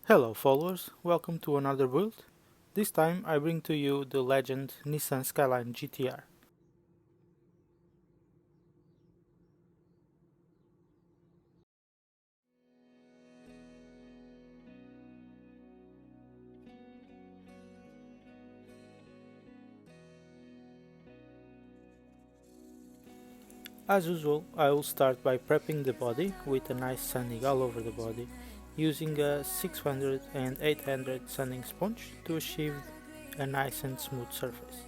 Hello followers, welcome to another build. This time I bring to you the legend Nissan Skyline GTR. As usual, I will start by prepping the body with a nice sanding all over the body using a 600 and 800 sanding sponge to achieve a nice and smooth surface.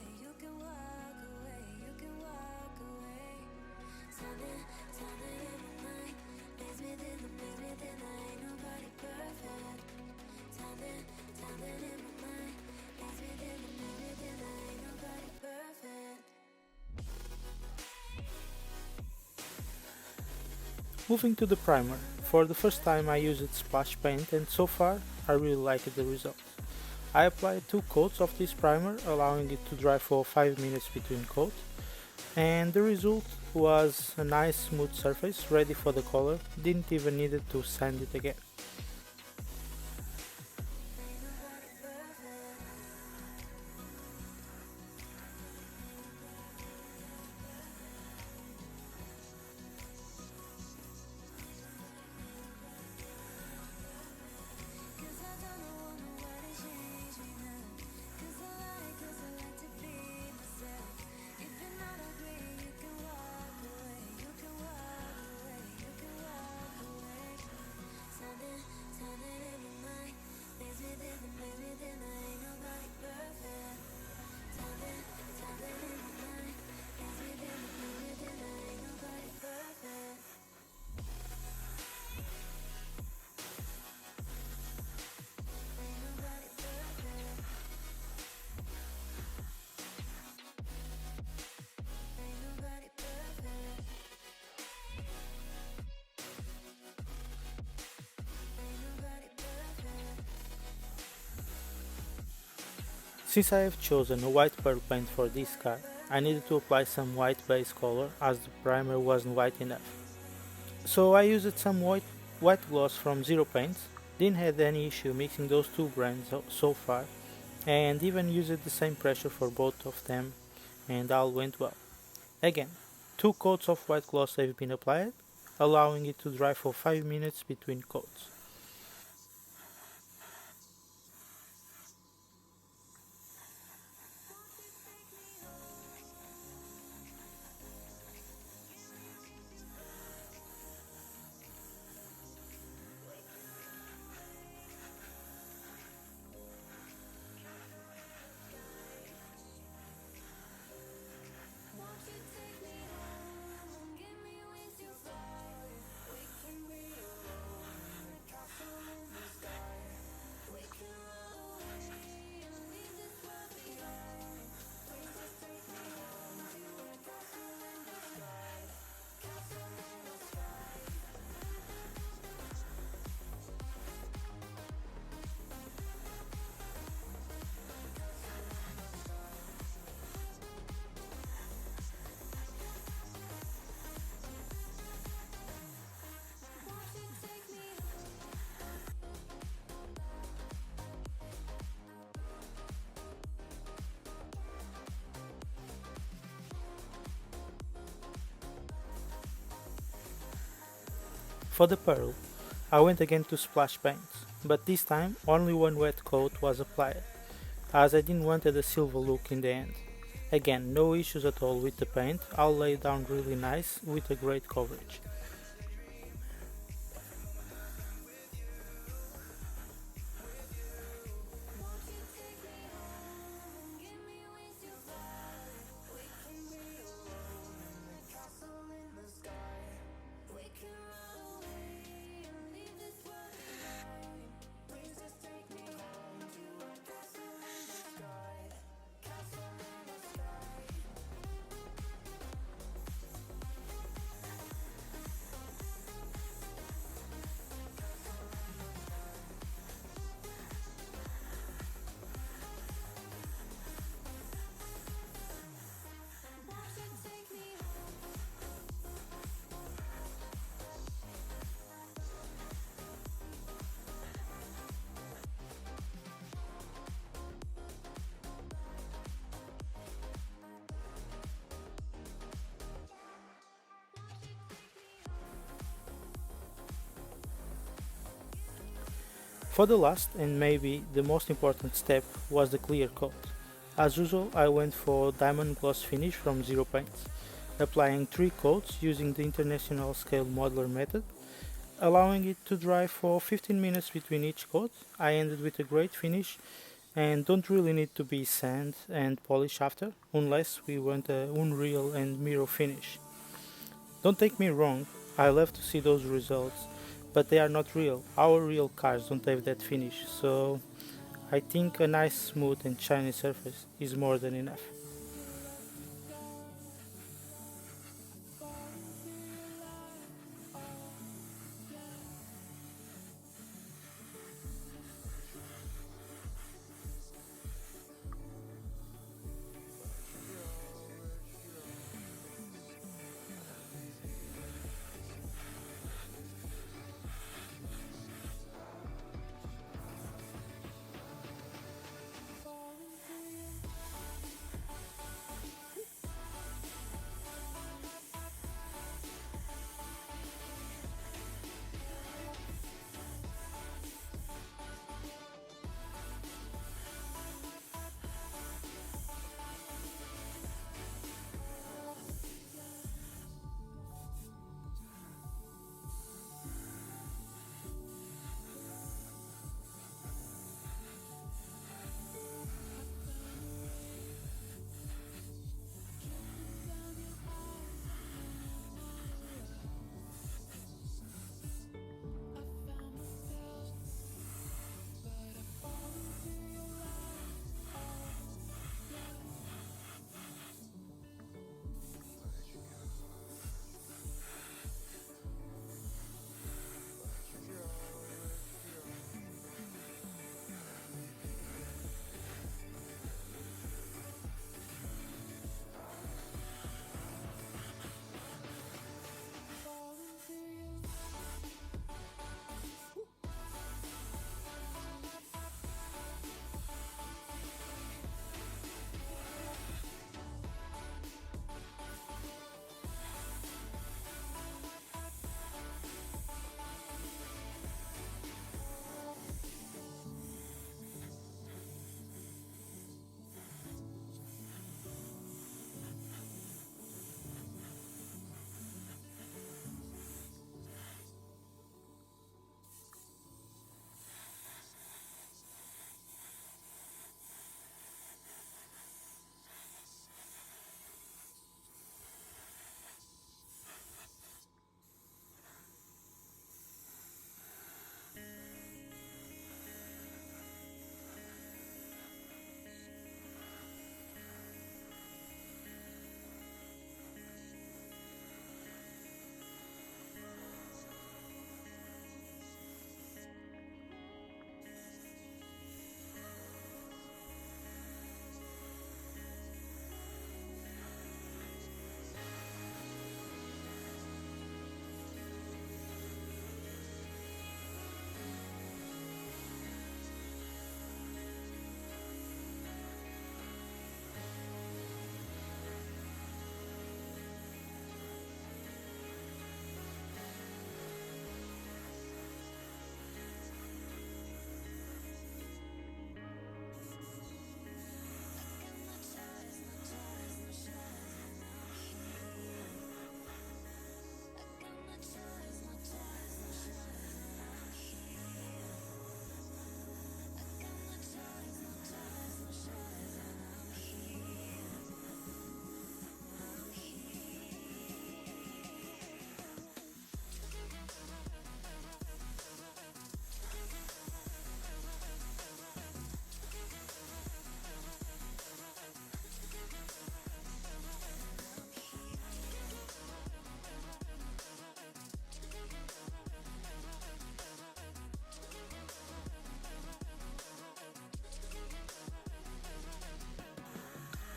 Moving to the primer, for the first time I used splash paint and so far I really liked the results. I applied 2 coats of this primer, allowing it to dry for 5 minutes between coats, and the result was a nice smooth surface ready for the color, didn't even need to sand it again. Since I have chosen a white pearl paint for this car, I needed to apply some white base color as the primer wasn't white enough. So I used some white gloss from Zero Paints, didn't have any issue mixing those two brands so far, and even used the same pressure for both of them and all went well. Again, 2 coats of white gloss have been applied, allowing it to dry for 5 minutes between coats. For the pearl, I went again to splash paints, but this time only one wet coat was applied, as I didn't want a silver look in the end. Again, no issues at all with the paint, all laid down really nice with a great coverage. For the last and maybe the most important step was the clear coat. As usual, I went for diamond gloss finish from Zero Paints, applying 3 coats using the international scale modeler method, allowing it to dry for 15 minutes between each coat. I ended with a great finish and don't really need to be sand and polish after, unless we want a unreal and mirror finish. Don't take me wrong, I love to see those results, but they are not real. Our real cars don't have that finish, so I think a nice smooth and shiny surface is more than enough.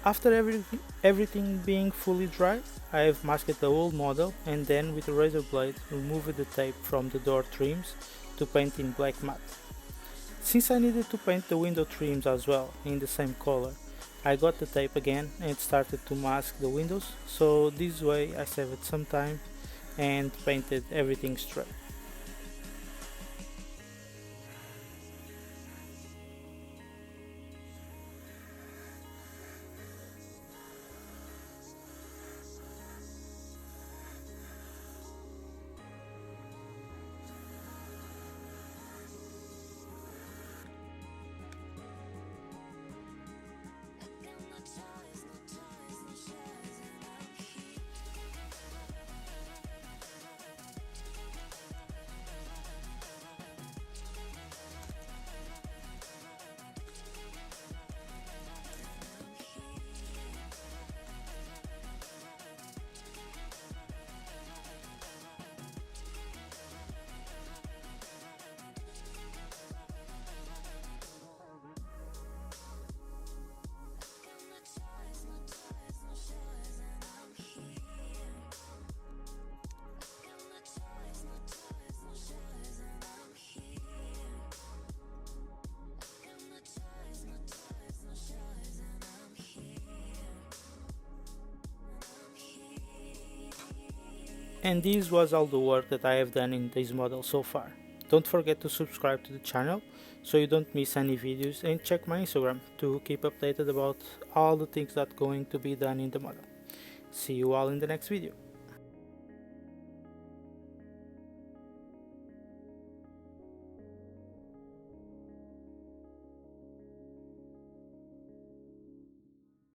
After everything being fully dry, I have masked the whole model and then with a razor blade removed the tape from the door trims to paint in black matte. Since I needed to paint the window trims as well in the same color, I got the tape again and started to mask the windows, so this way I saved some time and painted everything straight. And this was all the work that I have done in this model so far. Don't forget to subscribe to the channel so you don't miss any videos, and check my Instagram to keep updated about all the things that are going to be done in the model. See you all in the next video.